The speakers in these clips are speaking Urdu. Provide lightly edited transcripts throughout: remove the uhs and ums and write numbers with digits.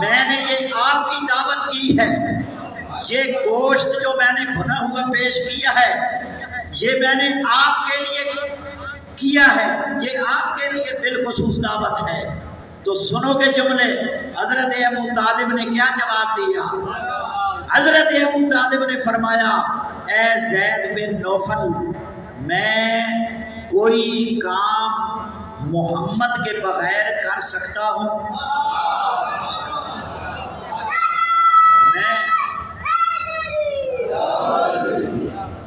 میں نے یہ آپ کی دعوت کی ہے، یہ گوشت جو میں نے بھنا ہوا پیش کیا ہے یہ میں نے آپ کے لیے کیا ہے، یہ آپ کے لیے بالخصوص دعوت ہے۔ تو سنو گے جملے، حضرت ابو طالب نے کیا جواب دیا؟ حضرت ابو طالب نے فرمایا اے زید بن نوفل، میں کوئی کام محمد کے بغیر کر سکتا ہوں؟ میں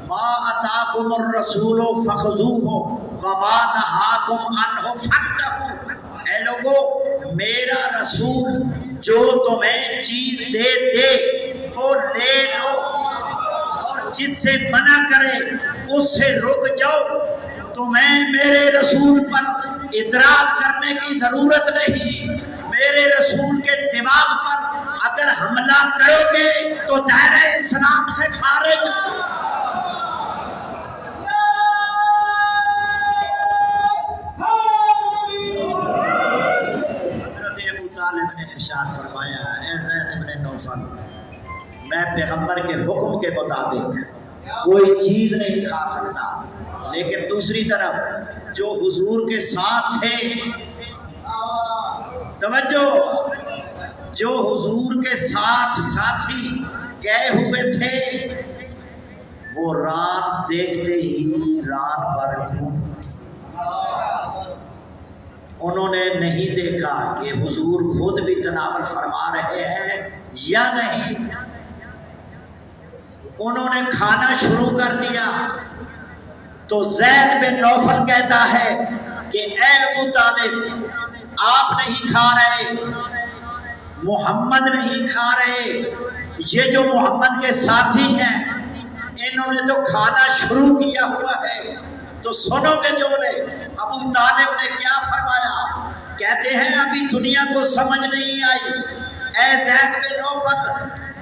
ما اتاکم الرسول فخذوہ وما نہاکم عنہ فانتہوا۔ اے لوگو، میرا رسول جو تمہیں چیز دے وہ لے لو، اور جس سے منع کرے اس سے رک جاؤ۔ تمہیں میرے رسول پر اعتراض کرنے کی ضرورت نہیں، میرے رسول کے دماغ پر اگر حملہ کرو گے تو دائرہ اسلام سے خارج۔ حضرت ابو طالب نے ارشاد فرمایا اے زید بن نوفل، میں پیغمبر کے حکم کے مطابق کوئی چیز نہیں کھا سکتا، لیکن دوسری طرف جو حضور کے ساتھ تھے، توجہ، جو حضور کے ساتھ ساتھی گئے ہوئے تھے وہ رات دیکھتے ہی رات پر ڈوب، انہوں نے نہیں دیکھا کہ حضور خود بھی تناول فرما رہے ہیں یا نہیں، انہوں نے کھانا شروع کر دیا۔ تو زید بن نوفل کہتا ہے کہ اے ابو طالب، آپ نہیں کھا رہے، محمد نہیں کھا رہے، یہ جو محمد کے ساتھی ہیں انہوں نے تو کھانا شروع کیا ہوا ہے۔ تو سنو گے جملے، ابو طالب نے کیا فرمایا؟ کہتے ہیں ابھی دنیا کو سمجھ نہیں آئی، اے زید بن نوفل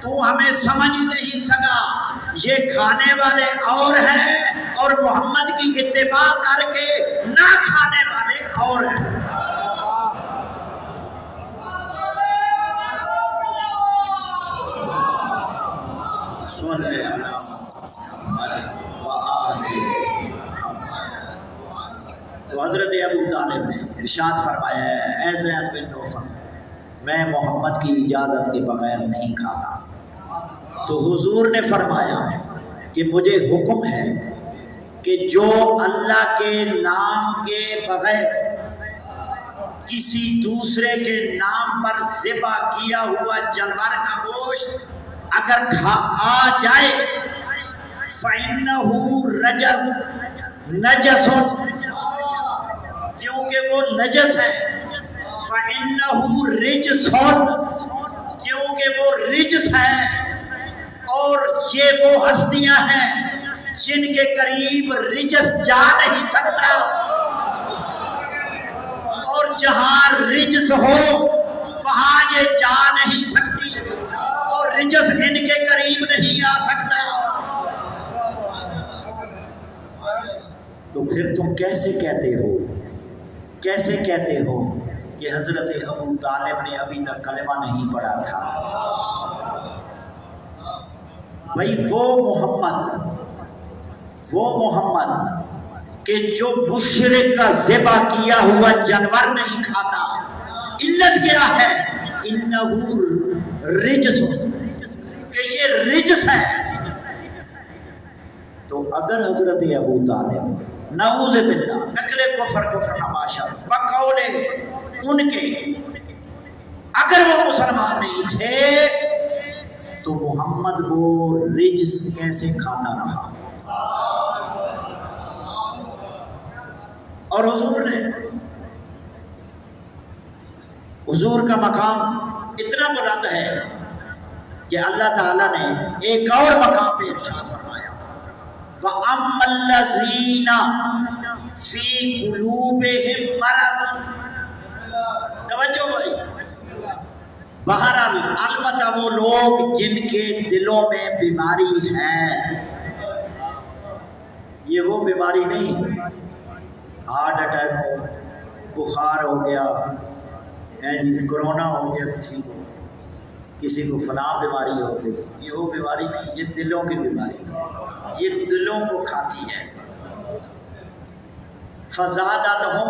تو ہمیں سمجھ نہیں سکا، یہ کھانے والے اور ہیں اور محمد کی اتباع کر کے نہ کھانے والے اور ہیں۔ تو حضرت ابو طالب نے ارشاد فرمایا اے زید بن نوفل، میں محمد کی اجازت کے بغیر نہیں کھاتا۔ تو حضور نے فرمایا کہ مجھے حکم ہے کہ جو اللہ کے نام کے بغیر کسی دوسرے کے نام پر ذبح کیا ہوا جانور کا گوشت اگر آ جائے فَإِنَّهُ رَجَسٌ نجس، کیونکہ وہ نجس ہے، فَإِنَّهُ رِجْسٌ، کیونکہ وہ رجس ہے، اور یہ وہ ہستیاں ہیں جن کے قریب رجس جا نہیں سکتا، اور جہاں رجس ہو وہاں یہ جا نہیں سکتی، اور رجس ان کے قریب نہیں آ سکتا۔ تو پھر تم کیسے کہتے ہو کہ حضرت ابو طالب نے ابھی تک کلمہ نہیں پڑھا تھا؟ بھائی وہ محمد کہ جو مشرک کا ذبح کیا ہوا جانور نہیں کھاتا، علت کیا ہے؟ انہ رجس، کہ یہ رجس ہے۔ تو اگر حضرت ابو طالب نعوذ باللہ نقل کفر نماشا بقولے ان کے اگر وہ مسلمان نہیں تھے تو محمد وہ رجس کیسے کھاتا رہا؟ اور حضور کا مقام اتنا بلند ہے کہ اللہ تعالیٰ نے ایک اور مقام پہ ارشاد فرمایا وَأَمَّا الَّذِينَ فِي قُلُوبِهِم مَرَضٌ، توجہ بھائی، بہرحال البتہ وہ لوگ جن کے دلوں میں بیماری ہے، یہ وہ بیماری نہیں ہارٹ اٹیک ہو، بخار ہو گیا، کرونا ہو گیا کسی کو، کسی کو فلاں بیماری ہو گئی، یہ وہ بیماری نہیں، یہ دلوں کی بیماری ہے، یہ دلوں کو کھاتی ہے۔ فزادتہم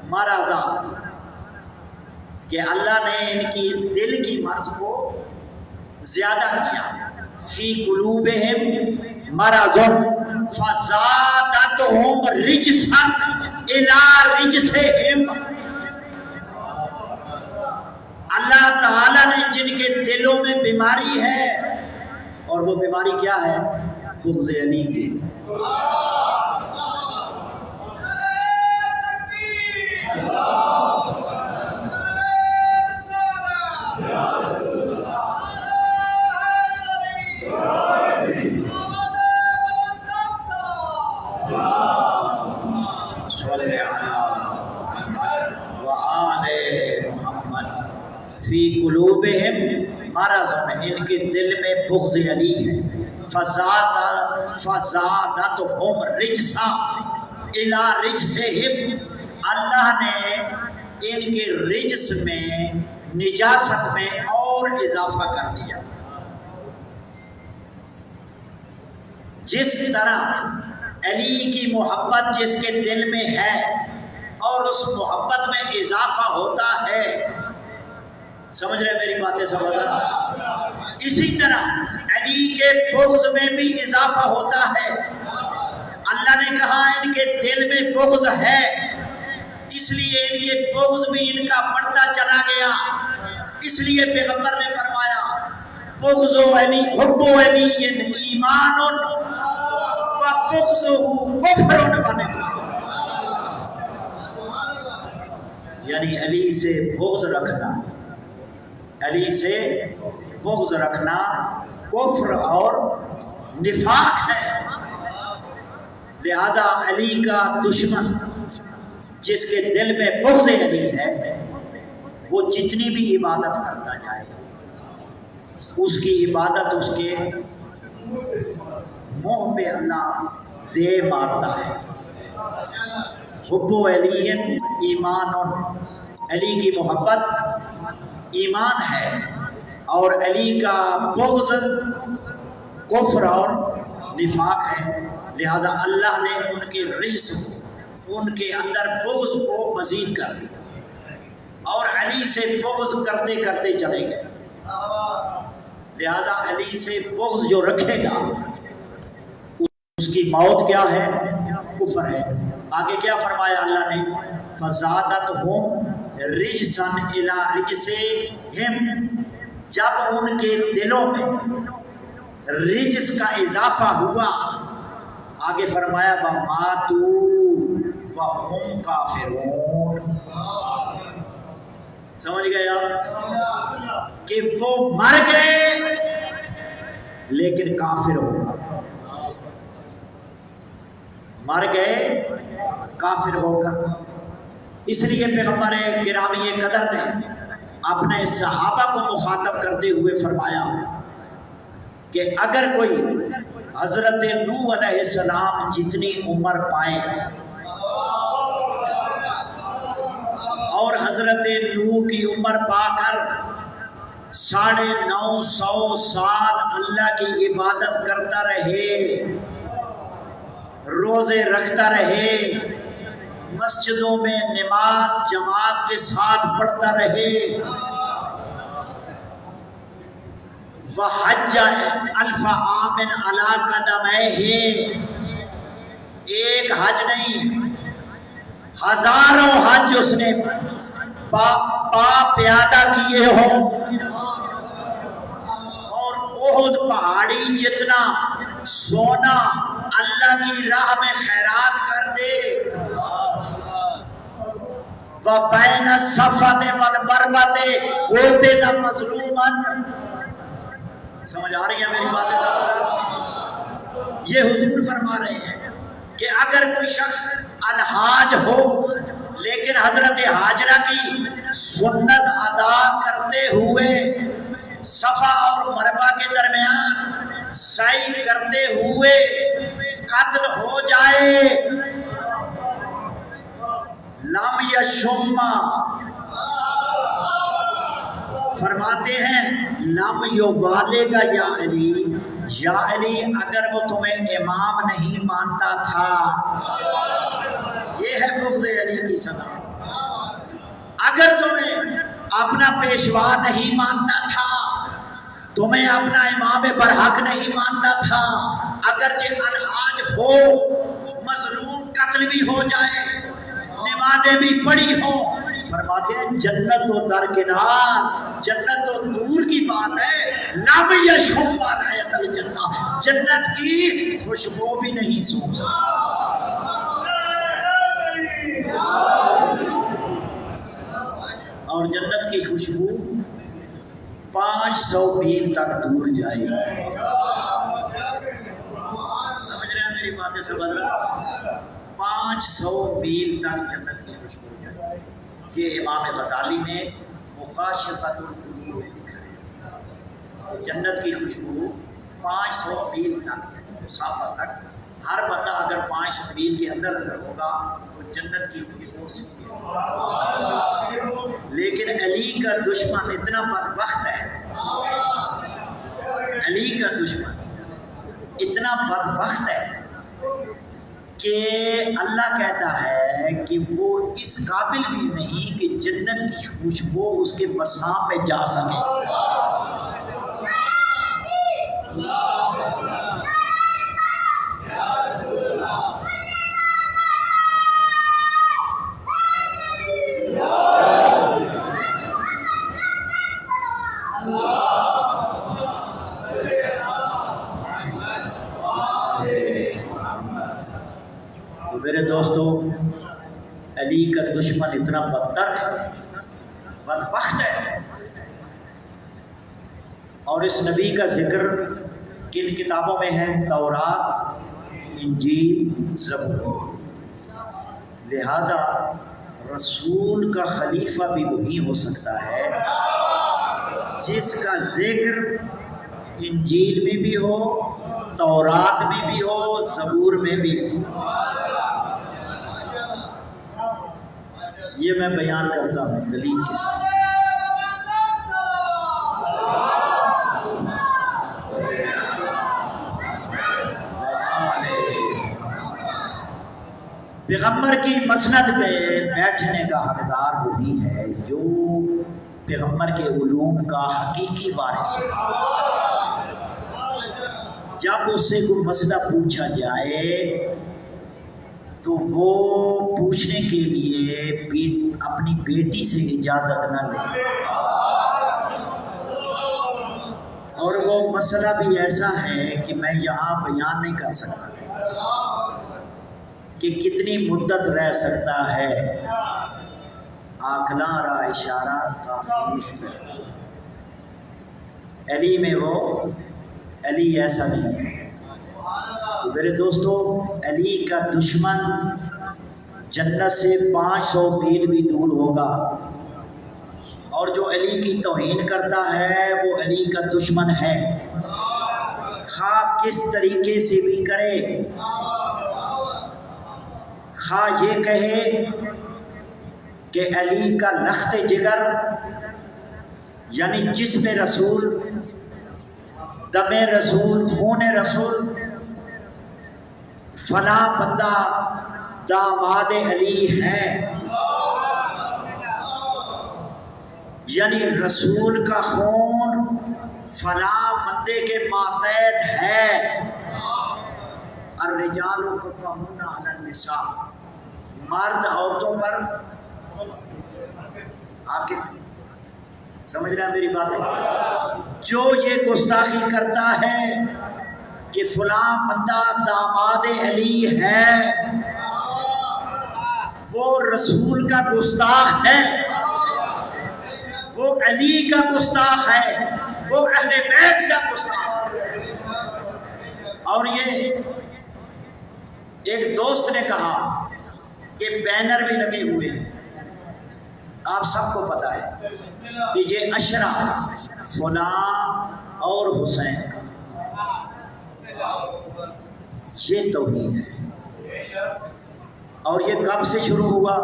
مرضا، کہ اللہ نے ان کی دل کی مرض کو زیادہ کیا۔ فی قلوبہم مرض فزادتہم رجسا الی رجسہم، اللہ تعالیٰ نے جن کے دلوں میں بیماری ہے، اور وہ بیماری کیا ہے؟ بغض علی کی۔ صلی علی محمد وآل محمد۔ فی قلوبہم مرض، ان کے دل میں بغض علی ہے۔ فزادتہم رجسا الی رجسہم، اللہ نے ان کے رجس میں، نجاست میں اور اضافہ کر دیا۔ جس طرح علی کی محبت جس کے دل میں ہے اور اس محبت میں اضافہ ہوتا ہے، سمجھ رہے میری باتیں؟ سمجھ رہے؟ اسی طرح علی کے بغض میں بھی اضافہ ہوتا ہے۔ اللہ نے کہا ان کے دل میں بغض ہے، اس لیے ان کے بغض بھی ان کا بڑھتا چلا گیا۔ اس لیے پیغمبر نے فرمایا بغض علی حب علی ایمان و بغضہ کفر و نفاق، یعنی علی سے بغض رکھنا، علی سے بغض رکھنا کفر اور نفاق ہے۔ لہذا علی کا دشمن جس کے دل میں بغض علی ہے، وہ جتنی بھی عبادت کرتا جائے، اس کی عبادت اس کے منہ پہ اللہ دے مارتا ہے۔ حب علی ایمان، علی کی محبت ایمان ہے، اور علی کا بغض کفر اور نفاق ہے۔ لہذا اللہ نے ان کے رجس، ان کے اندر بغض کو مزید کر دیا، اور علی سے بغض کرتے کرتے چلے گئے۔ لہذا علی سے بغض جو رکھے گا اس کی موت کیا ہے؟ کفر ہے۔ آگے کیا فرمایا اللہ نے؟ فزادتہم رجسا الی رجسہم، جب ان کے دلوں میں رجس کا اضافہ ہوا، آگے فرمایا وَمَاتُوا وَهُمْ کافرون۔ سمجھ گئے آپ کہ وہ مر گئے لیکن کافر ہو کر، مر گئے کافر ہو کر۔ اس لیے پیغمبر گرامی قدر نے اپنے صحابہ کو مخاطب کرتے ہوئے فرمایا کہ اگر کوئی حضرت نوح علیہ السلام جتنی عمر پائے اور حضرت نوح کی عمر پا کر 950 سال اللہ کی عبادت کرتا رہے، روزے رکھتا رہے، مسجدوں میں نماز جماعت کے ساتھ پڑھتا رہے، وحج 1000 عام علی قدمیہ، ایک حج نہیں ہزاروں حج اس نے پا پیادہ کیے ہوں، اور احد پہاڑی جتنا سونا اللہ کی راہ میں خیرات کر دے، وَبَيْنَ الصَّفَّةِ وَالْمَرْوَةِ قُتِلَ مَظْلُومًا۔ سمجھ آ رہی ہے میری باتیں؟ یہ حضور فرما رہے ہیں کہ اگر کوئی شخص الحاج ہو لیکن حضرت حاجرہ کی سنت ادا کرتے ہوئے صفا اور مروہ کے درمیان سعی کرتے ہوئے قتل ہو جائے، لم یشم فرماتے ہیں لم یبالے کا یا علی اگر وہ تمہیں امام نہیں مانتا تھا، یہ ہے بغض علی کی سزا۔ اگر تمہیں اپنا پیشوا نہیں مانتا تھا، تمہیں اپنا امام برحق نہیں مانتا تھا، اگرچہ الحاج ہو، مظلوم قتل بھی ہو جائے، نمازیں بھی پڑھی ہوں، فرماتے ہیں جنت تو درکنار، جنت تو دور کی بات ہے، لم یشم رائحۃ الجنہ، جنت کی خوشبو بھی نہیں سونگ سکتا۔ اور جنت کی خوشبو 500 میل تک دور جائے گی۔ سمجھ رہے ہیں میری باتیں؟ سمجھ رہے ہیں؟ 500 میل تک جنت کی خوشبو جائے گی۔ یہ امام غزالی نے مکاشفۃ القلوب میں لکھا ہے کہ جنت کی خوشبو 500 میل تک، یعنی مسافہ تک، ہر بندہ اگر 500 میل کے اندر ہوگا تو جنت کی خوشبو سنگے۔ لیکن علی کا دشمن اتنا بدبخت ہے، علی کا دشمن اتنا بدبخت ہے کہ اللہ کہتا ہے کہ وہ اس قابل بھی نہیں کہ جنت کی خوشبو اس کے مسام میں جا سکے۔ میرے دوستو، علی کا دشمن اتنا بدتر ہے، بدبخت ہے، اور اس نبی کا ذکر کن کتابوں میں ہے؟ تورات، انجیل، زبور۔ لہذا رسول کا خلیفہ بھی وہی ہو سکتا ہے جس کا ذکر انجیل میں بھی ہو، تورات میں بھی ہو، زبور میں بھی ہو۔ یہ میں بیان کرتا ہوں دلیل کے ساتھ۔ پیغمبر کی مسند پہ بیٹھنے کا حقدار وہی ہے جو پیغمبر کے علوم کا حقیقی وارث ہو۔ جب اس سے کوئی مسئلہ پوچھا جائے تو وہ پوچھنے کے لیے اپنی بیٹی سے اجازت نہ لے، اور وہ مسئلہ بھی ایسا ہے کہ میں یہاں بیان نہیں کر سکتا کہ کتنی مدت رہ سکتا ہے، آکلاں را اشارہ کافی است۔ علی میں وہ علی ایسا نہیں ہے۔ تو میرے دوستو، علی کا دشمن جنت سے 500 میل بھی دور ہوگا، اور جو علی کی توہین کرتا ہے وہ علی کا دشمن ہے، خواہ کس طریقے سے بھی کرے، خواہ یہ کہے کہ علی کا لخت جگر یعنی جسم رسول، دم رسول، خون رسول، فلاں بندہ داماد علی ہے، یعنی رسول کا خون فلاں بندے کے ماتحت ہے۔ الرجال قوامون علی النساء، مرد عورتوں پر حاکم۔ سمجھ رہے ہیں میری باتیں؟ جو یہ گستاخی کرتا ہے کہ فلاں بندہ داماد علی ہے، وہ رسول کا گستاخ ہے، وہ علی کا گستاخ ہے، وہ اہل بیت کا گستاخ ہے۔ اور یہ ایک دوست نے کہا کہ بینر بھی لگے ہوئے ہیں، آپ سب کو پتا ہے کہ یہ عشرہ فلاں اور حسین کا، یہ توہین ہے۔ اور یہ کب سے شروع ہوا؟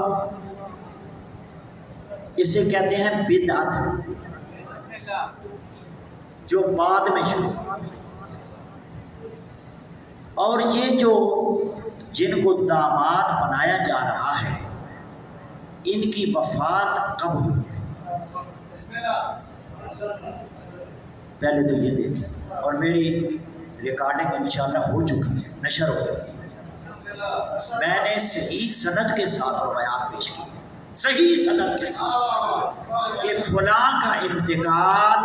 اسے کہتے ہیں بدعت۔ جو بعد میں شروع، اور یہ جو جن کو داماد بنایا جا رہا ہے ان کی وفات کب ہوئی ہے؟ پہلے تو یہ دیکھیں، اور میری ریکارڈنگ انشاءاللہ ہو چکی ہے، نشر ہو چکی ہے، میں نے صحیح سند کے ساتھ روایات پیش کی، صحیح سند کے ساتھ کہ فلاں کا انتقال،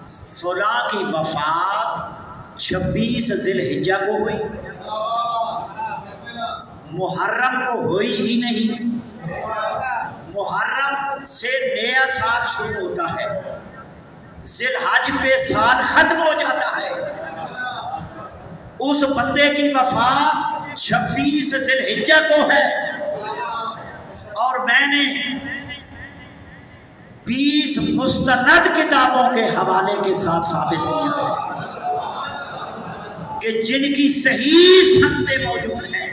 فلاں کی وفات 26 ذی الحجہ کو ہوئی، محرم کو ہوئی ہی نہیں، محرم سے نیا سال شروع ہوتا ہے، ذی الحج پہ سال ختم ہو جاتا ہے، اس بندے کی وفات 26 ذی الحجہ کو ہے، اور میں نے 20 مستند کتابوں کے حوالے کے ساتھ ثابت کیا ہے کہ جن کی صحیح سندیں موجود ہیں،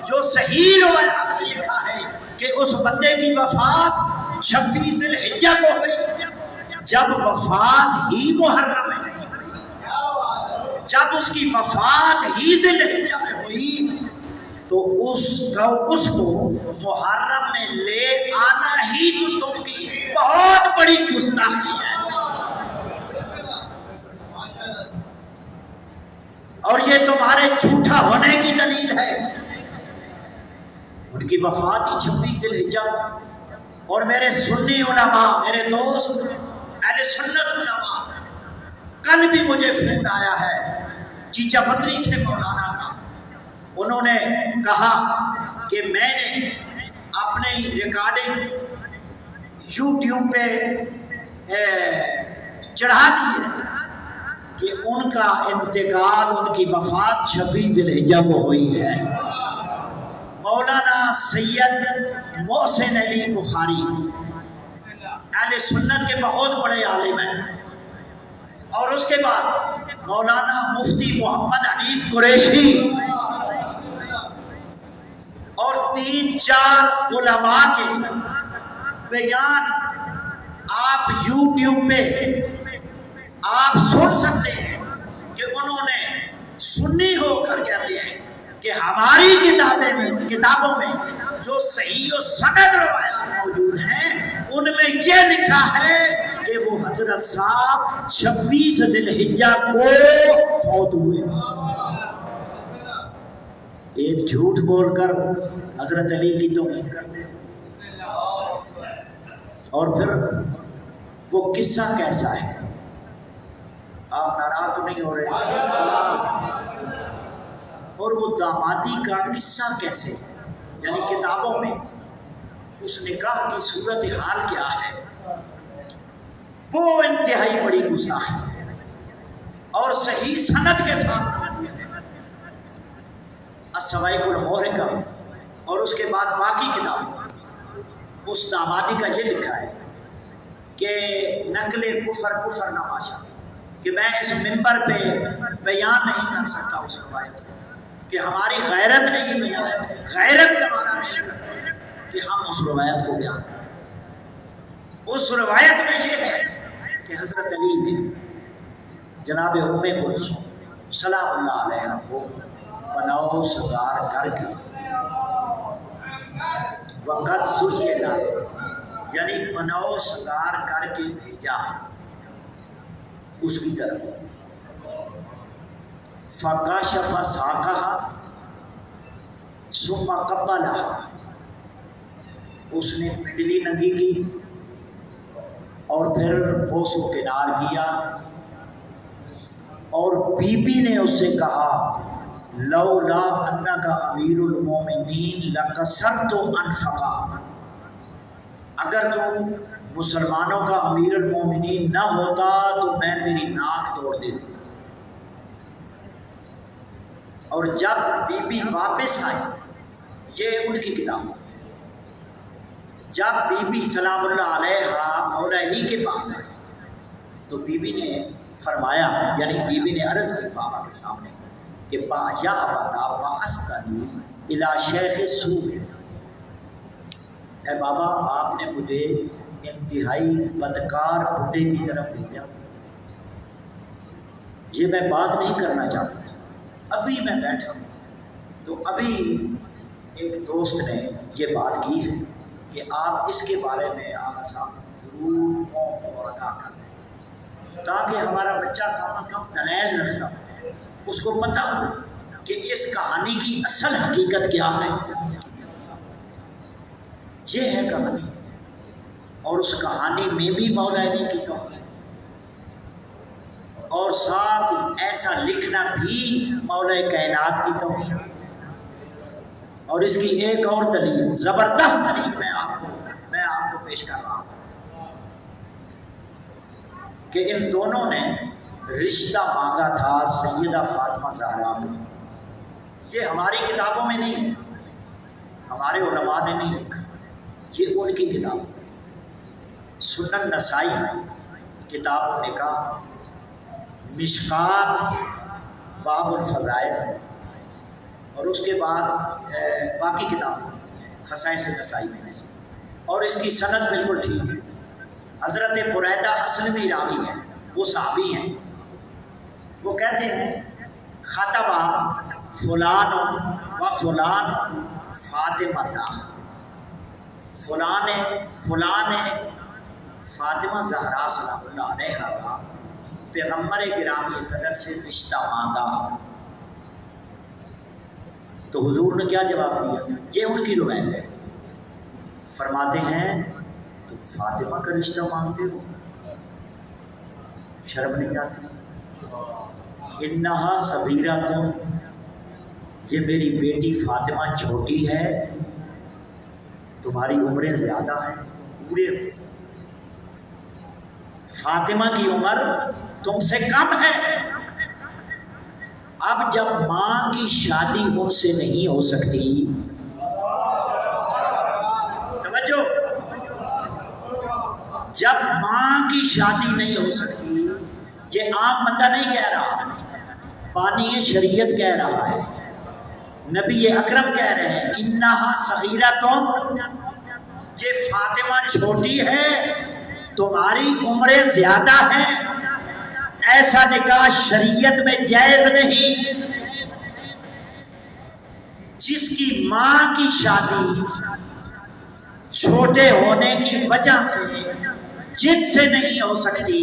جو صحیح روایات میں لکھا ہے کہ اس بندے کی وفات 26 ذی الحجہ کو ہوئی، جب وفات ہی محرم میں نہیں ہوئی، جب اس کی وفات ہی ذی الحجہ میں ہوئی تو اس کو محرم میں لے آنا ہی تو تم کی بہت بڑی گستاخی ہے، اور یہ تمہارے جھوٹا ہونے کی دلیل ہے۔ ان کی وفات ہی 26 ذی الحجہ، اور میرے سنی علماء، میرے دوست اہل سنت علماء، کل بھی مجھے فون آیا ہے چیچا پتری سے مولانا کا، انہوں نے کہا کہ میں نے اپنی ریکارڈنگ یوٹیوب پہ چڑھا دی کہ ان کا انتقال، ان کی وفات 26 ذی الحجہ کو ہوئی ہے۔ مولانا سید محسن علی بخاری اہل سنت کے بہت بڑے عالم ہیں، اور اس کے بعد مولانا مفتی محمد حنیف قریشی اور 3-4 علماء کے بیان آپ یوٹیوب پہ آپ سن سکتے ہیں کہ انہوں نے سنی ہو کر کہتے ہیں کہ ہماری کتابوں میں جو صحیح و سند روایات موجود ہیں ان میں یہ لکھا ہے کہ وہ حضرت صاحب 26 ذی الحجہ کو فوت ہوئے۔ ایک جھوٹ بول کر حضرت علی کی توہین کرتے، اور پھر وہ قصہ کیسا ہے؟ آپ ناراض تو نہیں ہو رہے؟ اور وہ دامادی کا قصہ کیسے ہے؟ یعنی کتابوں میں اس نکاح کی صورتحال کیا ہے؟ وہ انتہائی بڑی گستاخی ہے، اور صحیح سند کے ساتھ السوائق المحرقہ اور اس کے بعد باقی کتابوں اس دامادی کا یہ لکھا ہے کہ نقل کفر نماشا، کہ میں اس منبر پہ بیان نہیں کر سکتا اس روایت کو، کہ ہماری غیرت نہیں بیان ہے، غیرت کا معنی نہیں کرتے کہ ہم اس روایت کو بیان کریں۔ اس روایت میں یہ ہے کہ حضرت علی نے جناب ام کلثوم سلام اللہ علیہ کو بناؤ سگار کر کے وقت سہیلات، یعنی بناؤ سگار کر کے بھیجا اس کی طرف، فکاشف ساقہا ثم قبلہا، اس نے پنڈلی ننگی کی اور پھر بوس و کنار کیا، اور بی بی نے اس سے کہا لولا انک امیر المومنین لکسرت انفقا، اگر تو مسلمانوں کا امیر المومنین نہ ہوتا تو میں تیری ناک توڑ دیتی۔ اور جب بی بی واپس آئی، یہ ان کی کتاب ہے، جب بی بی سلام اللہ علیہ مولا علی کے پاس آئی تو بی بی نے فرمایا، یعنی بی بی نے عرض کی بابا کے سامنے کہ یا ابتا واسطنی الی شیخ سوء، اے بابا آپ نے مجھے انتہائی بدکار بڈھے کی طرف بھیجا، یہ میں بات نہیں کرنا چاہتا تھا، ابھی میں بیٹھا ہوں تو ابھی ایک دوست نے یہ بات کی ہے کہ آپ اس کے بارے میں آغا صاحب ضرور قوم کو آگاہ کر دیں، تاکہ ہمارا بچہ کم از کم دلائل رکھتا ہو، اس کو پتہ ہو کہ اس کہانی کی اصل حقیقت کیا ہے۔ یہ ہے کہانی، اور اس کہانی میں بھی مولا علی کی توحید، اور ساتھ ایسا لکھنا بھی مولا کائنات کی توحید، اور اس کی ایک اور دلیل، زبردست دلیل میں آپ کو پیش کر رہا ہوں کہ ان دونوں نے رشتہ مانگا تھا سیدہ فاطمہ زہرا کا۔ یہ ہماری کتابوں میں نہیں ہے، ہمارے علماء نے نہیں لکھا، یہ ان کی کتاب ہے۔ سنن نسائی کتاب النکاح، مشکات باب الفضائل، اور اس کے بعد باقی کتابیں خصائص نسائی میں نہیں، اور اس کی سند بالکل ٹھیک ہے۔ حضرت بریدہ اسلمی راوی ہے، وہ صحابی ہیں، وہ کہتے ہیں خطبہ فلان و فلان فاطمہ تا، فلان فاطمہ زہرا سلام اللہ علیہا کا پیغمبر گرامی قدر سے رشتہ مانگا۔ تو حضور نے کیا جواب دیا؟ یہ ان کی روایت ہے، فرماتے ہیں تم فاطمہ کا رشتہ مانگتے ہو، شرم نہیں آتی؟ انہا صغیرۃ، یہ میری بیٹی فاطمہ چھوٹی ہے، تمہاری عمریں زیادہ ہیں، تم بوڑھے ہو، فاطمہ کی عمر تم سے کم ہے۔ اب جب ماں کی شادی ان سے نہیں ہو سکتی، توجہ، جب ماں کی شادی نہیں ہو سکتی، یہ عام بندہ نہیں کہہ رہا، بانی شریعت کہہ رہا ہے، نبی اکرم کہہ رہے ہیں انہا صغیرۃ، یہ فاطمہ چھوٹی ہے، تمہاری عمریں زیادہ ہیں، ایسا نکاح شریعت میں جائز نہیں۔ جس کی ماں کی شادی چھوٹے ہونے کی وجہ سے جن سے نہیں ہو سکتی،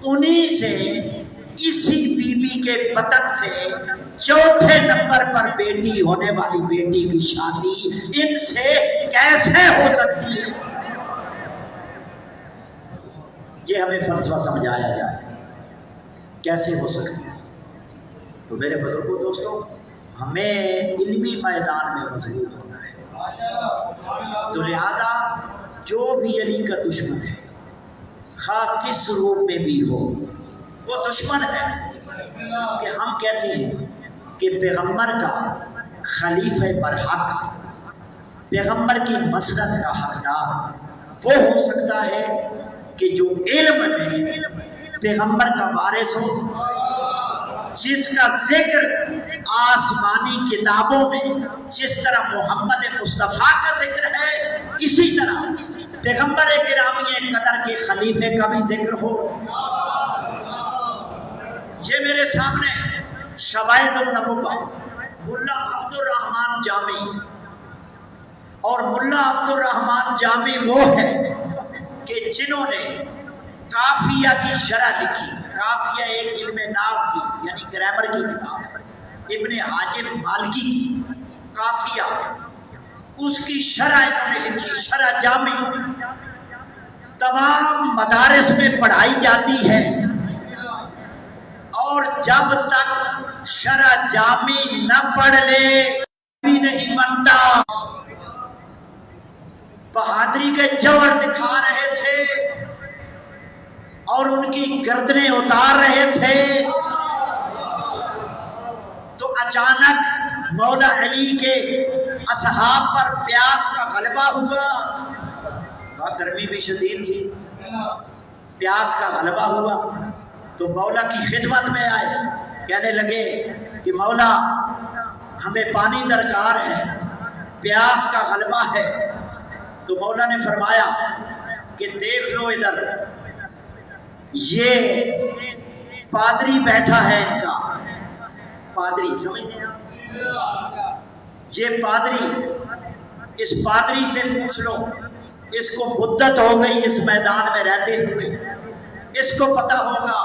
انہی سے اسی بی بی کے بطن سے چوتھے نمبر پر بیٹی ہونے والی بیٹی کی شادی ان سے کیسے ہو سکتی ہے؟ یہ ہمیں فلسفہ سمجھایا جائے، کیسے ہو سکتی ہے؟ تو میرے بزرگوں دوستوں، ہمیں علمی میدان میں مضبوط ہونا ہے، تو لہذا جو بھی علی کا دشمن ہے، خواہ کس روپ میں بھی ہو، وہ دشمن ہے، کہ ہم کہتے ہیں کہ پیغمبر کا خلیفہ برحق، پیغمبر کی مسند کا حقدار وہ ہو سکتا ہے کہ جو علم میں پیغمبر کا وارث ہو، جس کا ذکر آسمانی کتابوں میں جس طرح محمد مصطفیٰ کا ذکر ہے، اسی طرح پیغمبر گرامی قدر کے خلیفے کا بھی ذکر ہو۔ یہ میرے سامنے شواہد النبوہ ملا عبد الرحمن جامی، اور ملا عبد الرحمن جامی وہ ہے کہ جنہوں نے کافیہ کی شرح لکھی۔ کافیہ ایک علم نحو کی یعنی گرامر کی کتاب ہے، ابن حاجب مالکی کی کافیہ، اس کی شرح انہوں نے لکھی، شرح جامی، تمام مدارس میں پڑھائی جاتی ہے، اور جب تک شرح جامی نہ پڑھ لے بھی نہیں بنتا۔ بہادری کے جوہر دکھا رہے تھے اور ان کی گردنیں اتار رہے تھے، تو اچانک مولا علی کے اصحاب پر پیاس کا غلبہ ہوا، گرمی بھی شدید تھی، پیاس کا غلبہ ہوا، تو مولا کی خدمت میں آئے، کہنے لگے کہ مولا ہمیں پانی درکار ہے، پیاس کا غلبہ ہے۔ تو مولا نے فرمایا کہ دیکھ لو ادھر، یہ پادری بیٹھا ہے ان کا، پادری سمجھتے ہیں؟ یہ پادری، اس پادری سے پوچھ لو، اس کو مدت ہو گئی اس میدان میں رہتے ہوئے، اس کو پتہ ہوگا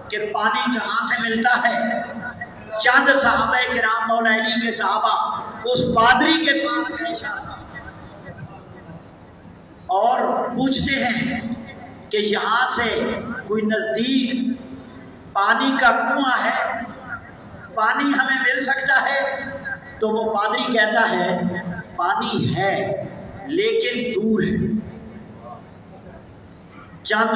کہ پانی کہاں سے ملتا ہے۔ چند صحابہ کرام مولا علی کے صحابہ اس پادری کے پاس گئے شاہ صاحب، اور پوچھتے ہیں کہ یہاں سے کوئی نزدیک پانی کا کنواں ہے، پانی ہمیں مل سکتا ہے؟ تو وہ پادری کہتا ہے پانی ہے لیکن دور ہے، چند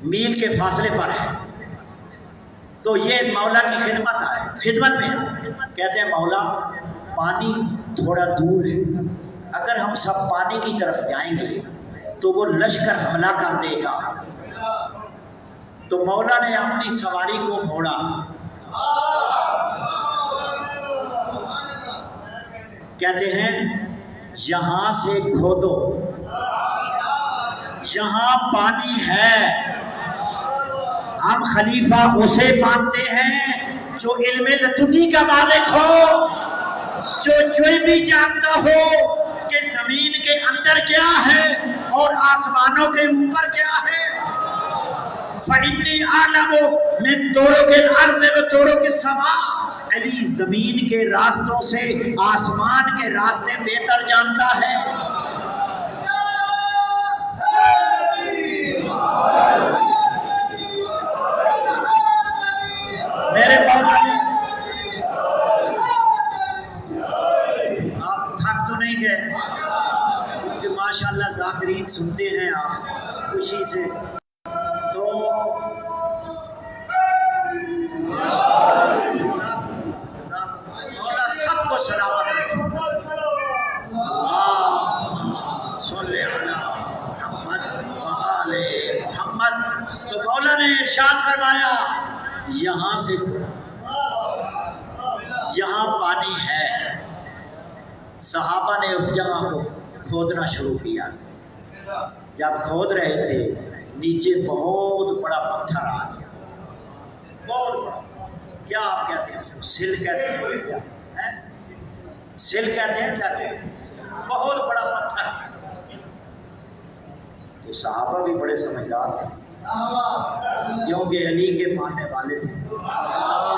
میل کے فاصلے پر ہے۔ تو یہ مولا کی خدمت میں کہتے ہیں مولا پانی تھوڑا دور ہے، اگر ہم سب پانی کی طرف جائیں گے تو وہ لشکر حملہ کر دے گا۔ تو مولا نے اپنی سواری کو موڑا، کہتے ہیں یہاں سے کھودو، یہاں پانی ہے، ہم خلیفہ اسے مانتے ہیں جو علم لدنی کا مالک ہو، جو بھی جانتا ہو کہ زمین کے اندر کیا ہے اور آسمانوں کے اوپر کیا ہے۔ فَإِنِّي أَعْلَمُ مِن طُرُقِ الْأَرْضِ وَطُرُقِ السَّمَاءِ، علی زمین کے راستوں سے آسمان کے راستے بہتر جانتا ہے۔ میرے مولا نے، آپ تھک تو نہیں گئے کہ ماشاءاللہ ذاکرین سنتے ہیں آپ خوشی سے، تو مولا سب کو سلامت رکھے۔ اللہم صلی علی محمد وآل محمد۔ تو مولا نے ارشاد فرمایا یہاں سے یہاں پانی ہے۔ صحابہ نے اس جگہ کو کھودنا شروع کیا، جب کھود رہے تھے نیچے بہت بڑا پتھر آ گیا، بہت بڑا، کیا آپ کہتے ہیں اس کو، سل کہتے ہیں، یہ کیا ہے، سل کہتے ہیں، کیا کہتے ہیں، بہت بڑا پتھر۔ تو صحابہ بھی بڑے سمجھدار تھے کیونکہ علی کے ماننے والے تھے،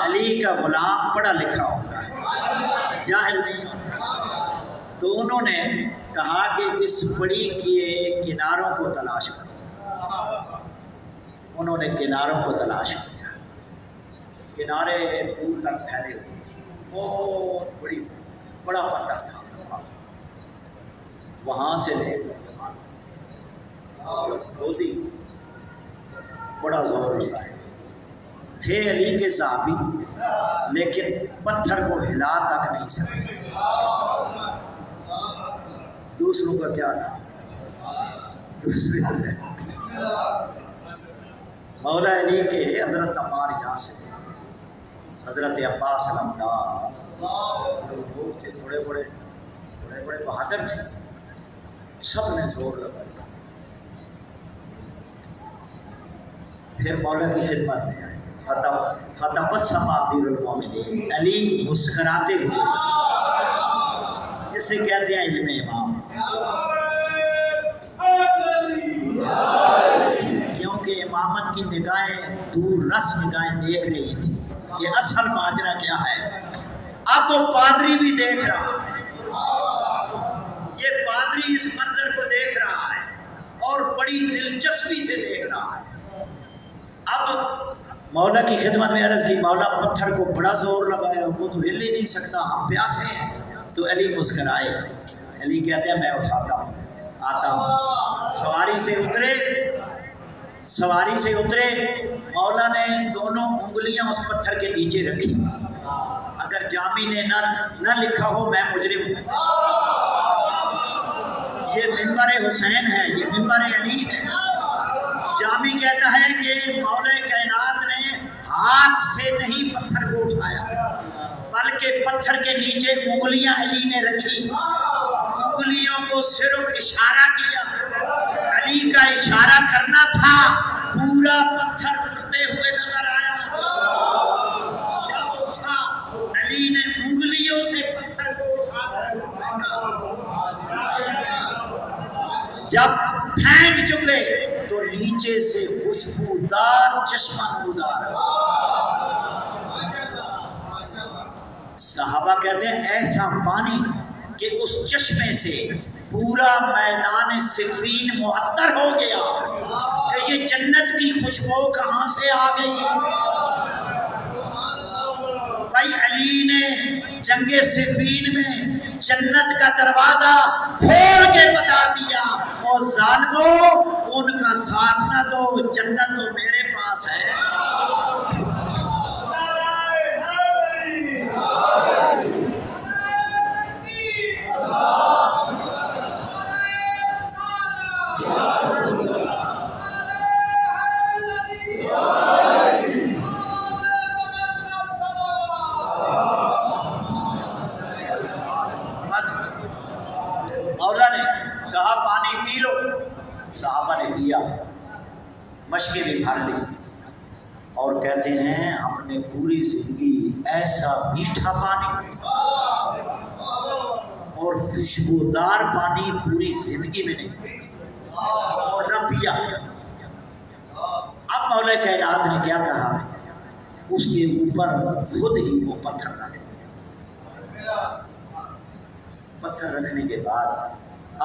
علی کا غلام پڑھا لکھا ہوتا ہے، جاہل نہیں ہوتا۔ تو انہوں نے کہا کہ اس پڑی کے کناروں کو تلاش کرو۔ انہوں نے کناروں کو تلاش کیا، کنارے دور تک پھیلے ہوئے تھے، بہت بڑا پتھر تھا، وہاں سے لے کھودی، بڑا زور لگایا، تھے علی کے صحابی لیکن پتھر کو ہلا تک نہیں سکے۔ دوسروں کا کیا نام، دوسرے مولا علی کے حضرت عمار یاسر، حضرت عباس علمدار، لوگ تھے، بڑے بڑے بہادر تھے، سب نے زور لگایا۔ پھر مولا کی خدمت میں آئے، فتبسم امیر المومنین، علی مسکراتے ہوئے، اسے کہتے ہیں علم امام، کیونکہ امامت کی نگاہیں دور رس نگاہیں دیکھ رہی تھی کہ اصل ماجرا کیا ہے۔ اب وہ پادری بھی دیکھ رہا ہے، یہ پادری اس منظر کو دیکھ رہا ہے اور بڑی دلچسپی سے دیکھ رہا ہے۔ اب مولا کی خدمت میں عرض کی، مولا پتھر کو بڑا زور لگایا، وہ تو ہل ہی نہیں سکتا، ہم پیاسے ہیں۔ تو علی مسکرائے، علی کہتے ہیں میں اٹھاتا ہوں، آتا ہوں۔ سواری سے اترے، مولا نے دونوں انگلیاں اس پتھر کے نیچے رکھی، اگر جامی نے نہ لکھا ہو میں مجرم ہوں۔ یہ ممبر حسین ہے، یہ ممبر علی ہے۔ جامی کہتا ہے کہ مولا کائنات نے ہاتھ سے نہیں پتھر کو اٹھایا، بلکہ پتھر کے نیچے انگلیاں علی نے رکھی، انگلیوں کو صرف اشارہ کیا، علی کا اشارہ کرنا تھا، پورا پورا پتھر اٹھتے ہوئے نظر آیا. جب اٹھا علی نے انگلیوں سے پتھر کو اٹھا کر پھینکا. جب پھینک چکے تو نیچے سے خوشبودار چشمہ نمودار. صحابہ کہتے ہیں ایسا پانی کہ اس چشمے سے پورا میدان صفین معطر ہو گیا کہ یہ جنت کی خوشبو کہاں سے آ گئی. بھائی علی نے جنگ صفین میں جنت کا دروازہ کھول کے بتا دیا اور ظالموں ان کا ساتھ نہ دو، جنت تو میرے پاس ہے. مولا نے کہا پانی پی لو. صحابہ نے پیا، مشکیں بھی بھر لی اور کہتے ہیں ہم نے پوری زندگی ایسا میٹھا پانی اور خوشبودار پانی پوری زندگی میں نہیں دیکھا اور نہ پیا. اب مولا کائنات نے کیا کہا، اس کے اوپر خود ہی وہ پتھر رکھ دیا. پتھر رکھنے کے بعد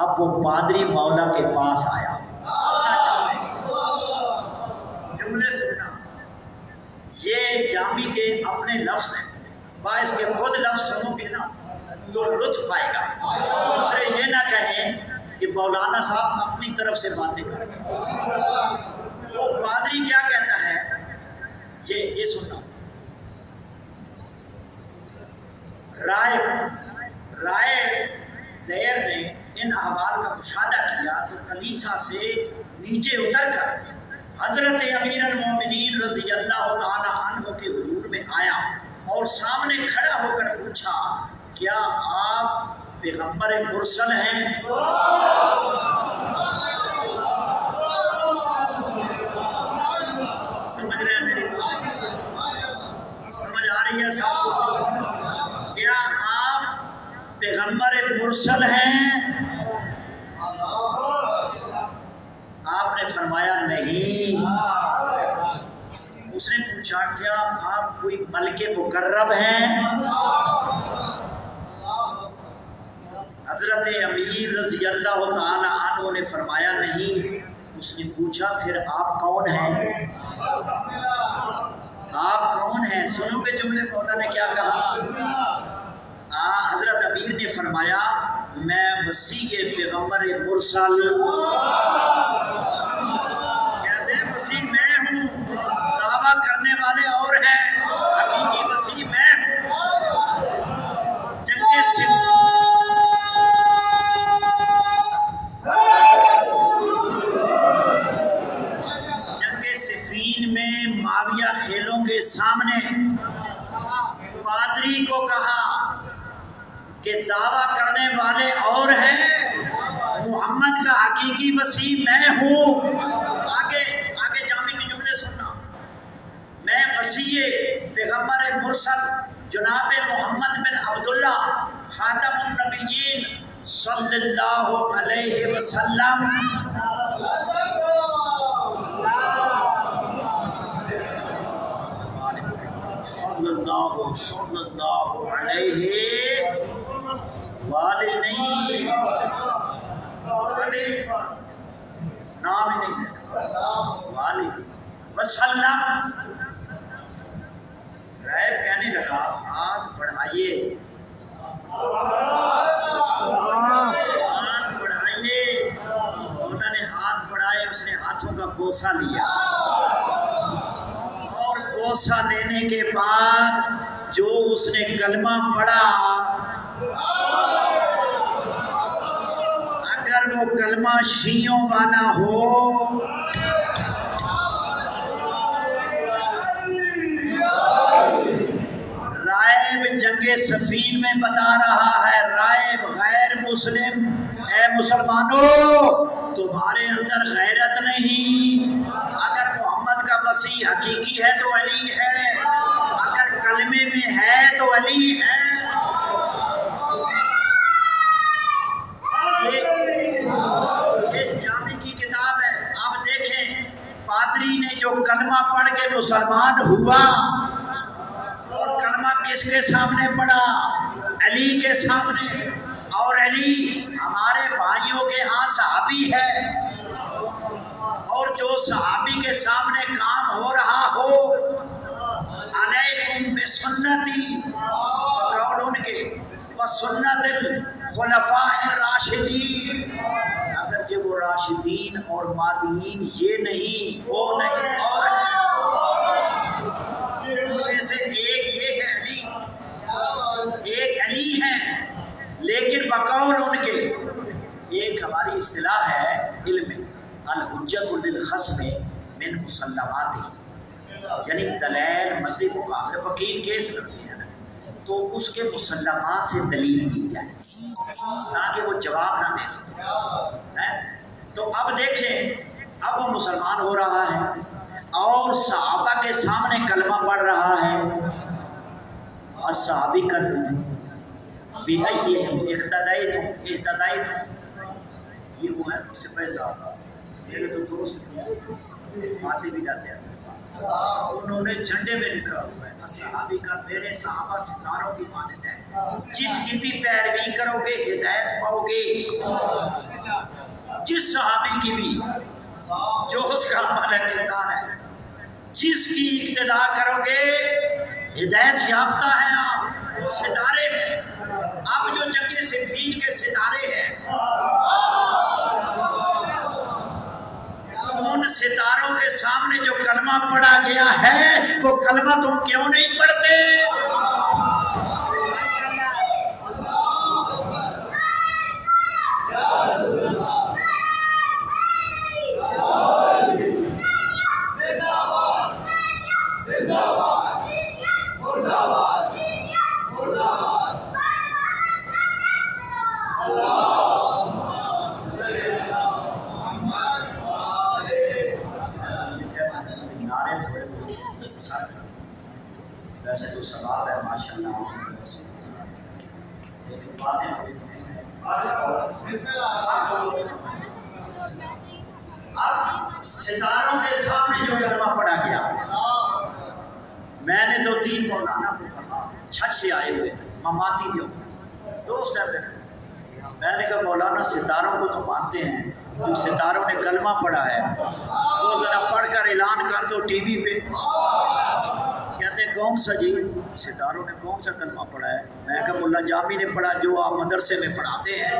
اب وہ پادری مولا کے پاس آیا. جملے سننا، یہ جامی کے اپنے لفظ ہیں، باعث کے خود لفظ سنو گے نا تو لطف آئے گا. دوسرے یہ نہ کہیں کہ مولانا صاحب اپنی طرف سے باتیں کر گئے. وہ پادری کیا کہتا ہے یہ سننا. رائے دیر نے ان احوال کا مشاہدہ کیا تو کلیسا سے نیچے اتر کر حضرت امیر المومنین رضی اللہ تعالی عنہ کے حضور میں آیا اور سامنے کھڑا ہو کر پوچھا کیا آپ پیغمبر مرسل ہیں؟ سمجھ رہے ہیں میری بات؟ سمجھ آ رہی ہے سب کو؟ کیا آپ پیغمبر مرسل ہیں؟ آپ نے فرمایا نہیں. اس نے پوچھا کیا آپ کوئی ملک مقرب ہیں؟ حضرت امیر رضی اللہ تعالی عنہ نے فرمایا نہیں. اس نے پوچھا پھر آپ کون ہیں؟ آپ کون ہیں؟ سنو گے جملے مولا نے کیا کہا. حضرت امیر نے فرمایا میں مسیح پیغمبر مرسل. کہتے ہیں مسیح میں ہوں، دعویٰ کرنے والے اور ہیں، حقیقی مسیح میں ہوں. جنگ صفین میں معاویہ خیلوں کے سامنے پادری کو کہا کہ دعویٰ کرنے والے اور ہیں، محمد کا حقیقی مسیح میں ہوں. آگے جامع کے جملے سننا. میں مسیح پیغمبر مرسل جناب محمد بن عبداللہ خاتم النبیین صلی اللہ علیہ وسلم صلی اللہ علیہ والے نہیں، والے نام ہی نہیں دینا، والے وسلم. رائب کہنے لگا ہاتھ بڑھائیے، ہاتھ بڑھائیے. انہوں نے ہاتھ بڑھائے، اس نے ہاتھوں کا بوسہ لیا اور بوسہ لینے کے بعد جو اس نے کلمہ پڑھا، اگر وہ کلمہ شیعوں والا ہو رائب جنگ صفین میں بتا رہا ہے، رائب غیر مسلم، اے مسلمانوں تمہارے اندر غیرت نہیں. اگر محمد مسیح حقیقی ہے تو علی ہے، اگر کلمے میں ہے تو علی ہے۔ یہ جامع کی کتاب ہے۔ آپ دیکھیں پادری نے جو کلمہ پڑھ کے مسلمان ہوا، اور کلمہ کس کے سامنے پڑھا؟ علی کے سامنے۔ اور علی ہمارے بھائیوں کے ہاں صحابی ہے، اور جو صحابی کے سامنے کام ہو رہا ہو، علیکم بسنتی قول ان کے وسنت الخلفاء الراشدین، اگرچہ وہ راشدین اور مہدیین یہ نہیں وہ نہیں، اور ان میں سے ایک یہ ہے علی، ایک علی ہے، لیکن بقول ان کے ایک ہماری اصطلاح ہے علم الحجت للخصم من مسلماتہ، یعنی دلیل مد مقابلہ، وکیل کیس لڑتے ہیں نا تو اس کے مسلمات سے دلیل دی جائے تاکہ وہ جواب نہ دے سکے۔ تو اب دیکھیں اب وہ مسلمان ہو رہا ہے اور صحابہ کے سامنے کلمہ پڑھ رہا ہے، اور صحابی کا دل بِأَيِّهِمْ اِقْتَدَيْتُمْ، یہ وہ ہے مجھ سے پیسہ میرے تو دوست آتے بھی جاتے ہیں، انہوں نے جھنڈے میں لکھا ہوا ہے صحابی کا میرے صحابہ ستاروں کی مانند ہے، جس کی بھی پیروی کرو گے ہدایت پاؤ گے، جس صحابی کی بھی جو اس کا عمل کردار ہے، جس کی اقتداء کرو گے ہدایت یافتہ ہے آپ، وہ ستارے میں۔ اب جو جنگ صفین کے ستارے ہیں، ان ستاروں کے سامنے جو کلمہ پڑھا گیا ہے وہ کلمہ تم کیوں نہیں پڑھتے؟ ویسے تو ثواب ہے ماشاءاللہ، لیکن باتیں اب ستاروں کے سامنے جو کلمہ پڑھا گیا، میں نے دو تین مولانا کو کہا چھت سے آئے ہوئے تھے، مماتی بھی دوست ہے میرے، میں نے کہا مولانا ستاروں کو تو مانتے ہیں، جو ستاروں نے کلمہ پڑھا ہے وہ ذرا پڑھ کر اعلان کر دو ٹی وی پہ۔ کہتے کون سا جی؟ ستاروں نے کون سا کلمہ پڑھا ہے؟ میں کہا ملا جامی نے پڑھا جو آپ مدرسے میں پڑھاتے ہیں،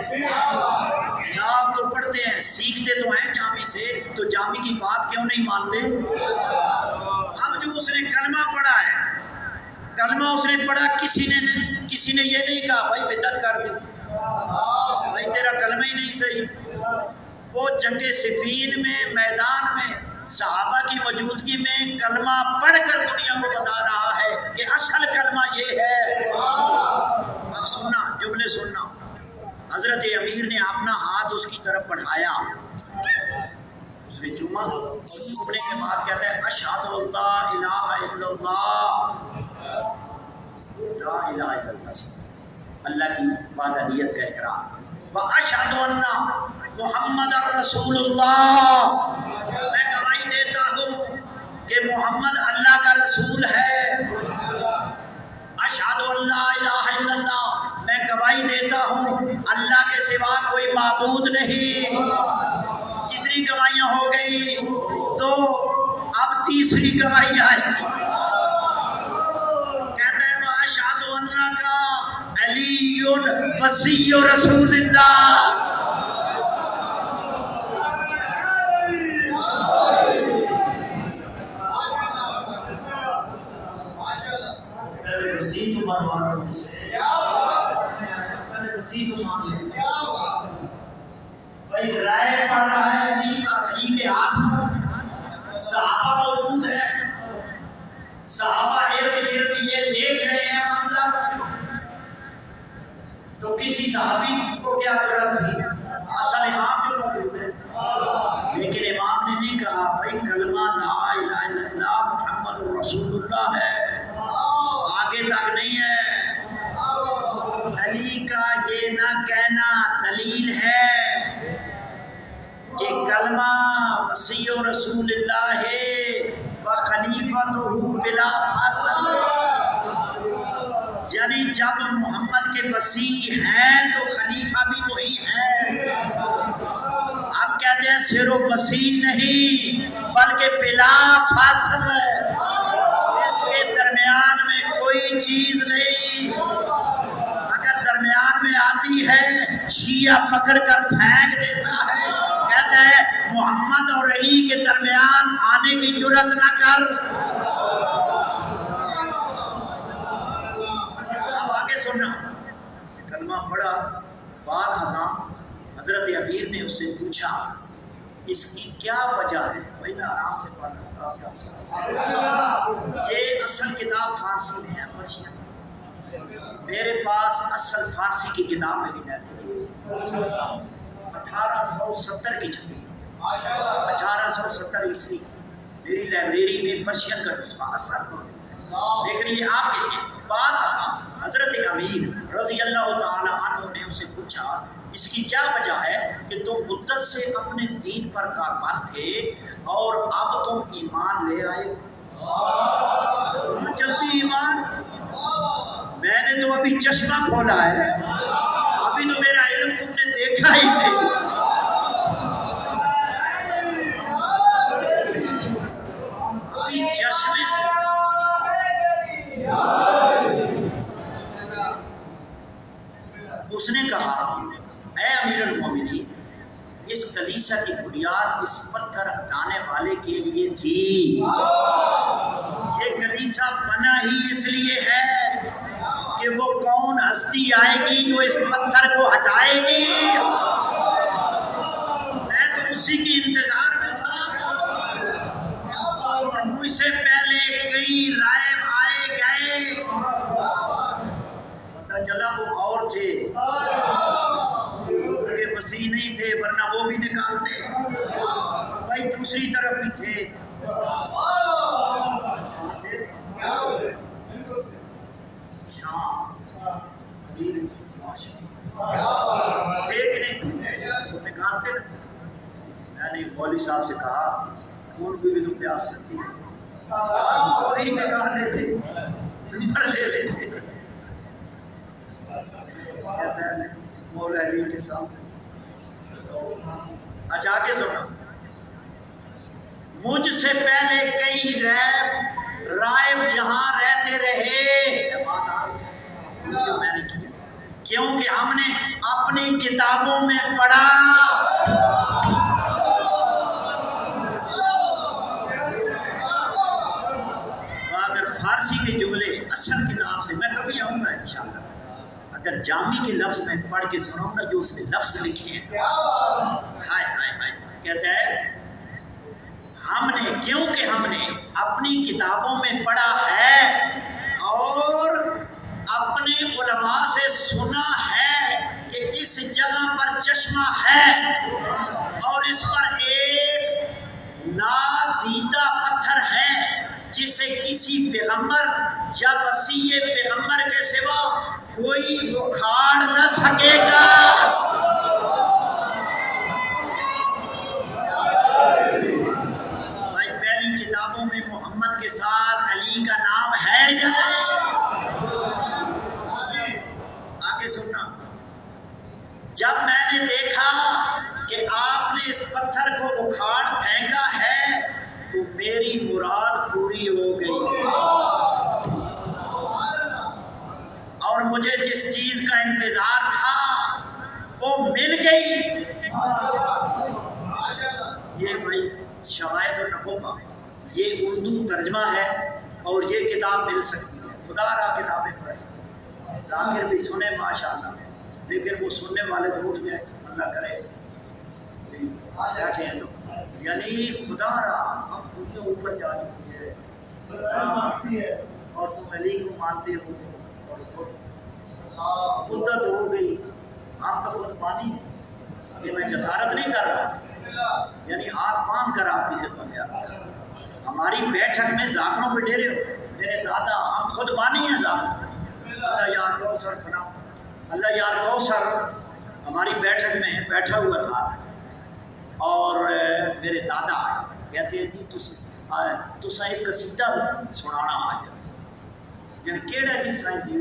آپ تو پڑھتے ہیں سیکھتے تو ہیں جامی سے، تو جامی کی بات کیوں نہیں مانتے؟ اب جو اس نے کلمہ پڑھا ہے، کلمہ اس نے پڑھا، کسی نے یہ نہیں کہا بھائی بدعت کر دی، بھائی تیرا کلمہ ہی نہیں صحیح۔ وہ جنگ صفین میں میدان میں صحابہ کی موجودگی میں کلمہ پڑھ کر دنیا کو بتا رہا ہے کہ اصل کلمہ یہ ہے۔ اب سننا جملے سننا، حضرت امیر نے اپنا ہاتھ اس کی طرف بڑھایا، اس نے چوما، چومنے کے بعد کہتا ہے اشہد لا الہ الا اللہ، لا الہ الا اللہ، اللہ کی وحدانیت کا اقرار، واشہد ان محمد رسول اللہ، میں گواہی دیتا ہوں کہ محمد اللہ کا رسول ہے، اشہد ان لا الہ الا اللہ، میں گواہی دیتا ہوں اللہ کے سوا کوئی معبود نہیں۔ جتنی گواہیاں ہو گئی تو اب تیسری گواہی آئے گی، کہتے ہیں واشہد ان کا علی وصی رسول اللہ، بھائی رائے پڑھ رہا ہے علی کے ہاتھ میں، صحابہ موجود ہے، صحابہ ارد گرد یہ دیکھ رہے ہیں منظر، تو کسی صحابی کو کیا ضرورت تھی؟ اصل امام جو موجود ہے، لیکن امام نے نہیں کہا بھائی کلمہ لا الہ الا اللہ تک نہیں ہے۔ علی کا یہ نہ کہنا دلیل ہے کہ کلمہ وصی رسول اللہ و خلیفتہ بلا فاصل، یعنی جب محمد کے وصی ہیں تو خلیفہ بھی وہی ہے۔ اب کہتے ہیں صرف وصی نہیں بلکہ بلا فاصل، اس کے درمیان میں کوئی چیز نہیں۔ اگر درمیان میں آتی ہے شیعہ پکڑ کر پھینک دیتا ہے، کہتا ہے محمد اور علی کے درمیان آنے کی جرات نہ کر۔ اب آگے سننا، کلمہ پڑھا، بعد ازاں حضرت امیر نے اس سے پوچھا اس کی کیا وجہ ہے؟ بھائی میں آرام سے پڑھ رہا ہوں، یہ اصل کتاب فارسی میں ہے، پرشین میرے پاس اصل فارسی کی کتاب میری لائبریری 1870 کی چھپی، 1870 عیسوی میری لائبریری میں پرشین کا نسخہ اصل موجود ہے۔ لیکن یہ آپ کے لیے بعد حضرت امیر رضی اللہ تعالی عنہ نے اسے پوچھا اس کی کیا وجہ ہے کہ تم مدت سے اپنے دین پر کاربند تھے اور اب تم ایمان لے آئے؟ جلدی ایمان، میں نے تو ابھی چشمہ کھولا ہے، ابھی تو میرا علم تم نے دیکھا ہی نہیں۔ ابھی چشمے سے اس نے کہا اے امیر المومنین، اس کلیسا کی بنیاد اس پتھر ہٹانے والے کے لیے تھی۔ یہ کلیسا بنا ہی اس لیے ہے کہ وہ کون ہستی آئے گی جو اس پتھر کو ہٹائے گی۔ میں تو اسی کی انتظار میں تھا، اور مجھ سے پہلے کئی رائب آئے گئے، پتہ چلا وہ اور تھے، کے وسیع نہیں تھے ورنہ وہ بھی نکالتے، بھائی دوسری طرف بھی تھے۔ شام امیر تھے کہ نہیں، وہ نکالتے نا۔ میں نے مولوی صاحب سے کہا ان کو بھی تو پیاس لگتی ہے، وہی نکال لیتے، نمبر لے لیتے۔ کہتا ہے مولا علی کے سامنے اچھا کے سنو، مجھ سے پہلے کئی رائب جہاں رہتے رہے، جو میں نے کیا کیونکہ ہم نے اپنی کتابوں میں پڑھا۔ اگر فارسی کے جملے اصل کتاب سے، میں کبھی آؤں گا انشاءاللہ، اگر جامی کے لفظ میں پڑھ کے سناؤں گا جو اس نے لفظ لکھے ہیں، ہائے ہائے ہائے، کہتا ہے کیونکہ ہم نے اپنی کتابوں میں پڑھا ہے اور اپنے علماء سے سنا ہے کہ اس جگہ پر چشمہ ہے اور اس پر ایک نادیدہ پتھر ہے جسے کسی پیغمبر یا وصی پیغمبر کے سوا کوئی اکھاڑ نہ سکے گا۔ بھائی پہلی کتابوں میں محمد کے ساتھ علی کا نام ہے یا نہیں؟ آگے سننا، جب میں نے دیکھا کہ آپ نے اس پتھر کو اکھاڑ پھینکا ہے تو میری مراد پوری ہو گئی اور مجھے جس چیز کا انتظار تھا وہ مل گئی۔ یہ بھائی شواہد النبوہ، یہ اردو ترجمہ ہے اور یہ کتاب مل سکتی ہے، خدا را کتابیں پڑھیں، ذاکر بھی سنے ماشاءاللہ، لیکن وہ سننے والے تو اٹھ گئے، اللہ کرے بیٹھے ہیں تو، یعنی خدا را اب دنیا اوپر جا چکی ہے اور تم علی کو مانتے ہو اور مدت ہو گئی، آپ تو خود پانی ہے، یہ میں جسارت نہیں کر رہا، یعنی ہاتھ باندھ کر آپ کی خدمت میں عرض کر رہا ہوں۔ ہماری بیٹھک میں ذاکروں پہ ڈیرے ہوتے تھے، میرے دادا ہم خود بانی ہیں ذات اللہ یار کوثر فنا اللہ یار کوثر ہماری بیٹھک میں بیٹھا ہوا تھا اور میرے دادا آئے کہتے ہیں جی تسا ایک قصیدہ سنانا آ جا جن کیڑا جی سائیں جی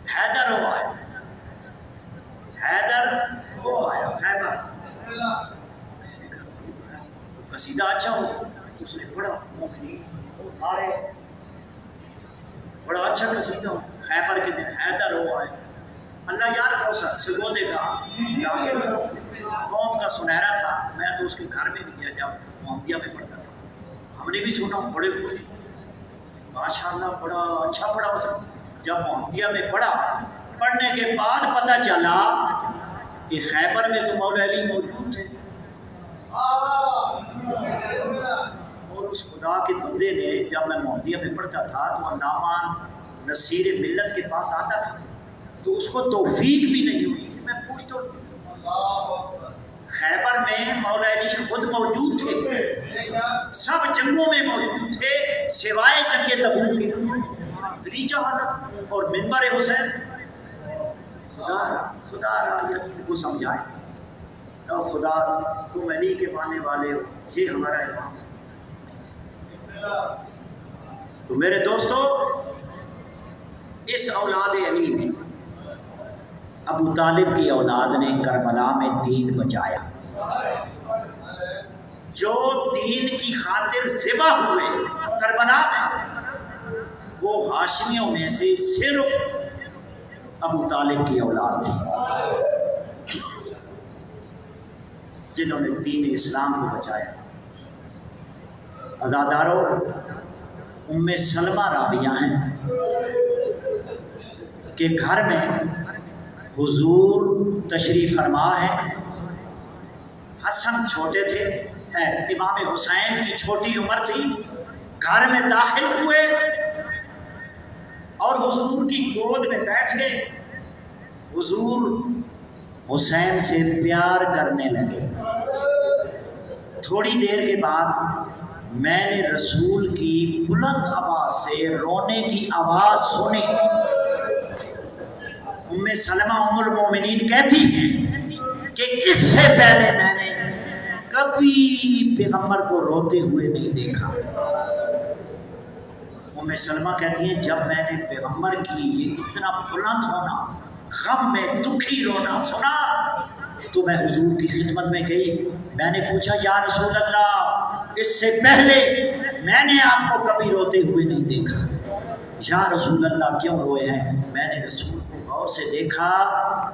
حیدر وہ آیا حیدر وہ آیا خیبر میں نے کہا قصیدہ اچھا ہو اس نے پڑھا مومنین مارے بڑا اچھا قصیدہ ہو خیبر کے دن حیدر وہ آئے اللہ یار کوثر سگودے کا ذاکر تھا قوم کا سنہرا تھا میں تو اس کے گھر میں بھی گیا جب محمدیہ میں پڑھتا تھا ہم نے بھی سنا بڑے خوش ماشاءاللہ بڑا اچھا پڑھا اس جب محمدیہ میں پڑھا پڑھنے کے بعد پتہ چلا کہ خیبر میں تو مولا علی موجود تھے اور اس خدا کے بندے نے جب میں محمدیہ میں پڑھتا تھا تو علامہ نصیر ملت کے پاس آتا تھا تو اس کو توفیق بھی نہیں ہوئی کہ میں پوچھ تو خیبر میں مولا علی خود موجود تھے سب جنگوں میں موجود تھے سوائے جنگ تبوک کے دریجہ حالت اور منبر حسین خدا را یقین کو سمجھائے او خدا تم علی کے ماننے والے ہو یہ ہمارا امام تو میرے دوستو اس اولاد علی نے ابو طالب کی اولاد نے کربلا میں دین بچایا جو دین کی خاطر ذبح ہوئے کربلا میں وہ ہاشمیوں میں سے صرف ابو طالب کی اولاد تھی جنہوں نے دین اسلام کو بچایا عزادارو ام سلمہ راویہ ہیں کہ گھر میں حضور تشریف فرما ہے حسن چھوٹے تھے امام حسین کی چھوٹی عمر تھی گھر میں داخل ہوئے اور حضور کی گود میں بیٹھ گئے حضور حسین سے پیار کرنے لگے تھوڑی دیر کے بعد میں نے رسول کی بلند آواز سے رونے کی آواز سنی ام سلمہ ام المومنین کہتی ہیں کہ اس سے پہلے میں نے کبھی پیغمبر کو روتے ہوئے نہیں دیکھا ام سلمہ کہتی ہیں جب میں نے پیغمبر کی یہ اتنا بلند ہونا غم میں دکھی رونا سنا تو میں حضور کی خدمت میں گئی میں نے پوچھا یا رسول اللہ اس سے پہلے میں نے آپ کو کبھی روتے ہوئے نہیں دیکھا یا رسول اللہ کیوں روئے ہیں میں نے رسول کو غور سے دیکھا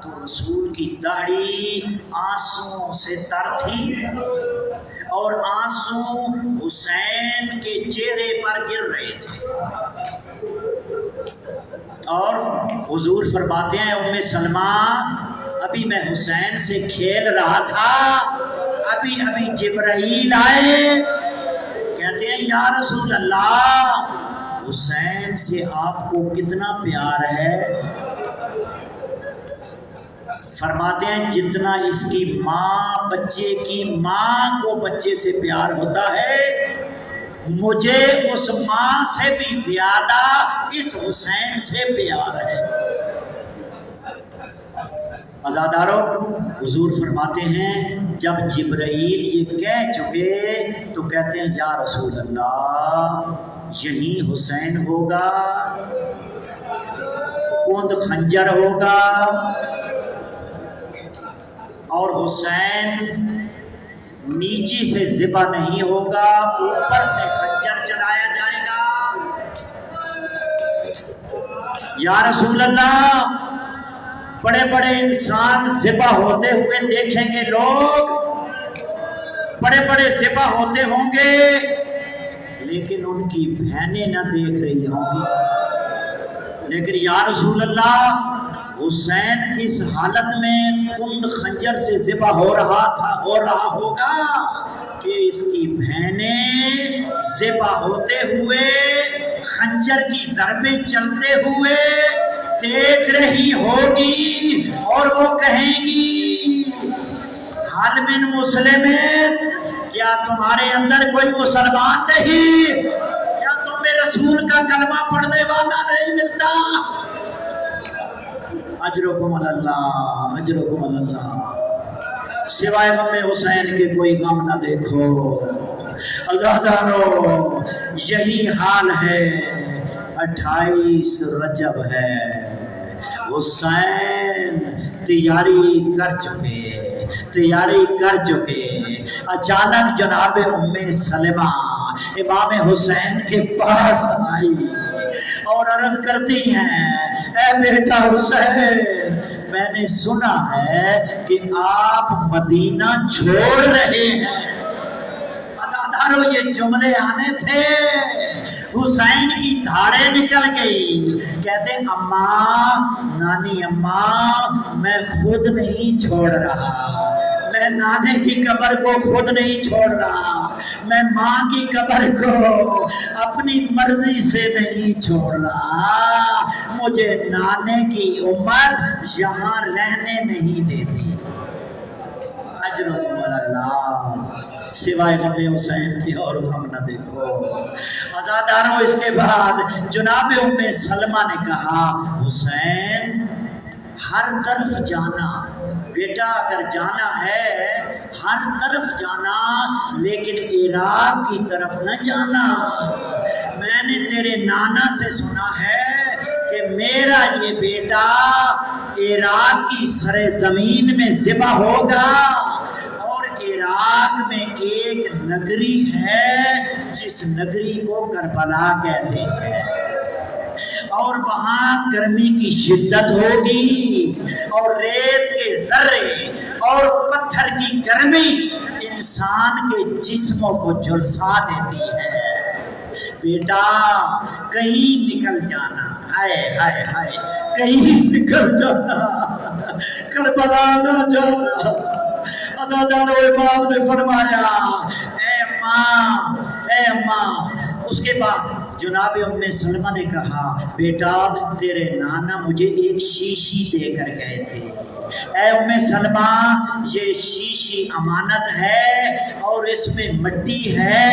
تو رسول کی داڑھی آنسوں سے تر تھی اور آنسو حسین کے چہرے پر گر رہے تھے اور حضور فرماتے ہیں ام سلمہ ابھی میں حسین سے کھیل رہا تھا ابھی جبرائیل آئے کہتے ہیں یا رسول اللہ حسین سے آپ کو کتنا پیار ہے فرماتے ہیں جتنا اس کی ماں بچے کی ماں کو بچے سے پیار ہوتا ہے مجھے اس ماں سے بھی زیادہ اس حسین سے پیار ہے عزادارو حضور فرماتے ہیں جب جبرائیل یہ کہہ چکے تو کہتے ہیں یا رسول اللہ یہی حسین ہوگا کند خنجر ہوگا اور حسین نیچے سے ذبح نہیں ہوگا اوپر سے خنجر چلایا جائے گا یا رسول اللہ بڑے بڑے انسان ذبح ہوتے ہوئے دیکھیں گے لوگ بڑے بڑے ذبح ہوتے ہوں گے لیکن ان کی بہنیں نہ دیکھ رہی ہوں گی لیکن یا رسول اللہ حسین اس حالت میں کند خنجر سے ذبح ہو رہا ہوگا کہ اس کی بہنیں ذبح ہوتے ہوئے خنجر کی ضربیں چلتے ہوئے دیکھ رہی ہوگی اور وہ کہیں گی حال من مسلمین کیا تمہارے اندر کوئی مسلمان نہیں کیا تم رسول کا کلمہ پڑھنے والا نہیں ملتا۔ اجرکم اللہ، اجرکم اللہ۔ سوائے غم حسین کے کوئی غم نہ دیکھو۔ عزادارو یہی حال ہے، 28 رجب ہے، حسین تیاری کر چکے، تیاری کر چکے۔ اچانک جناب ام سلمہ امام حسین کے پاس آئی اور عرض کرتی ہیں، اے بیٹا حسین، میں نے سنا ہے کہ آپ مدینہ چھوڑ رہے ہیں۔ عزادارو یہ جملے آنے تھے، حسین کی دھاڑیں نکل گئی۔ کہتے ہیں اماں، نانی اماں، میں خود نہیں چھوڑ رہا، میں نانے کی قبر کو خود نہیں چھوڑ رہا، میں ماں کی قبر کو اپنی مرضی سے نہیں چھوڑ رہا، مجھے نانے کی امت یہاں رہنے نہیں دیتی۔ اجرکم اللہ۔ سوائے غم حسین کی اور غم نہ دیکھو۔ عزاداروں اس کے بعد جناب ام سلمہ نے کہا، حسین ہر طرف جانا، بیٹا اگر جانا ہے ہر طرف جانا، لیکن عراق کی طرف نہ جانا۔ میں نے تیرے نانا سے سنا ہے کہ میرا یہ بیٹا عراق کی سرزمین میں ذبح ہوگا، اور عراق میں ایک نگری ہے جس نگری کو کربلا کہتے ہیں، اور وہاں گرمی کی شدت ہوگی، اور ریت کے ذرے اور پتھر کی گرمی انسان کے جسموں کو جھلسا دیتی ہے۔ بیٹا کہیں نکل جانا، ہائے ہائے ہائے، کہیں نکل جانا، کربلا نہ جانا۔ عزادارو امام نے فرمایا، اے اماں، اے اماں۔ اس کے بعد جناب ام سلمہ نے کہا، بیٹا تیرے نانا مجھے ایک شیشی دے کر گئے تھے، اے ام سلمہ یہ شیشی امانت ہے، اور اس میں مٹی ہے،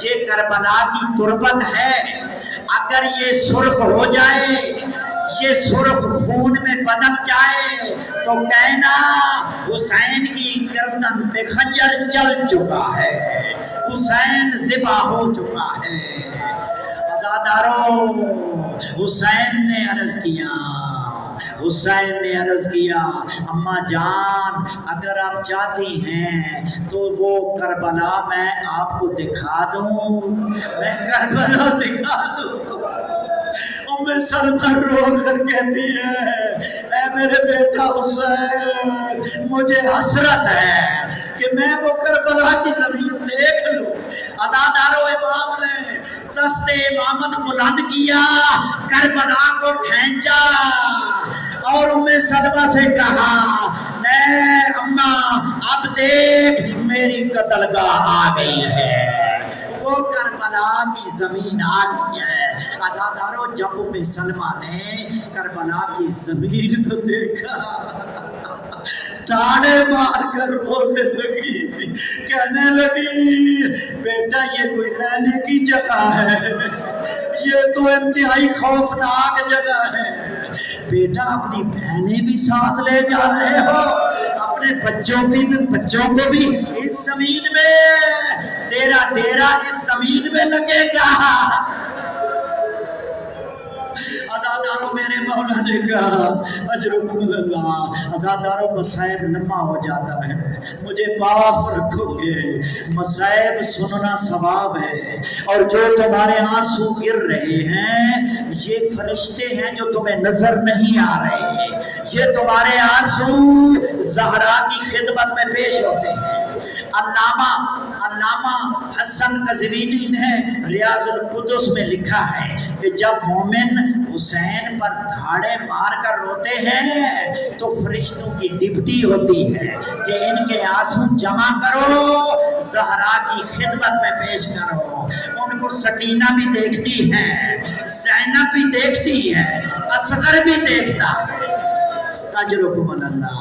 یہ کربلا کی تربت ہے، اگر یہ سرخ ہو جائے، یہ سرخ خون میں بدل جائے تو کہنا حسین کی گردن پہ خنجر چل چکا ہے، حسین ذبح ہو چکا ہے۔ عزادارو حسین نے عرض کیا، حسین نے عرض کیا، اماں جان اگر آپ چاہتی ہیں تو وہ کربلا میں آپ کو دکھا دوں، میں کربلا دکھا دوں۔ ام سلمہ رو کر کہتی ہے، اے میرے بیٹا حسین، مجھے حسرت ہے کہ میں وہ کربلا کی زمین دیکھ لوں۔ عزادارو امام نے دست امامت بلند کیا، کربلا کو کھینچا، اور ام سلمہ سے کہا، اے اماں اب دیکھ میری قتل گاہ آ گئی ہے، وہ کربلا کی زمین آ گئی ہے۔ عزادارو جب ام سلمہ نے کربلا کی زمین کو دیکھا، تاڑے مار کر رونے لگی، کہنے لگی بیٹا یہ کوئی رہنے کی جگہ ہے، یہ تو انتہائی خوفناک جگہ ہے۔ بیٹا اپنی بہنیں بھی ساتھ لے جا رہے ہو، اپنے بچوں کو بھی اس زمین میں، تیرا ڈیرا اس زمین میں لگے گا۔ عزادارو میرے مولا نے کہا، اجرکم اللہ۔ عزادارو مصائب لمحہ ہو جاتا ہے، مجھے معاف رکھو گے، مصائب سننا ثواب ہے، اور جو تمہارے آنسو گر رہے ہیں یہ فرشتے ہیں جو تمہیں نظر نہیں آ رہے ہیں، یہ تمہارے آنسو زہرا کی خدمت میں پیش ہوتے ہیں۔ علامہ حسن قزوینی نے ریاض القدس میں لکھا ہے کہ جب مومن حسین پر دھاڑے مار کر روتے ہیں تو فرشتوں کی ڈپٹی ہوتی ہے کہ ان کے آنسو جمع کرو، زہرا کی خدمت میں پیش کرو۔ ان کو سکینہ بھی دیکھتی ہے، زینب بھی دیکھتی ہے، اصغر بھی دیکھتا ہے۔ اجرکم اللہ،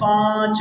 5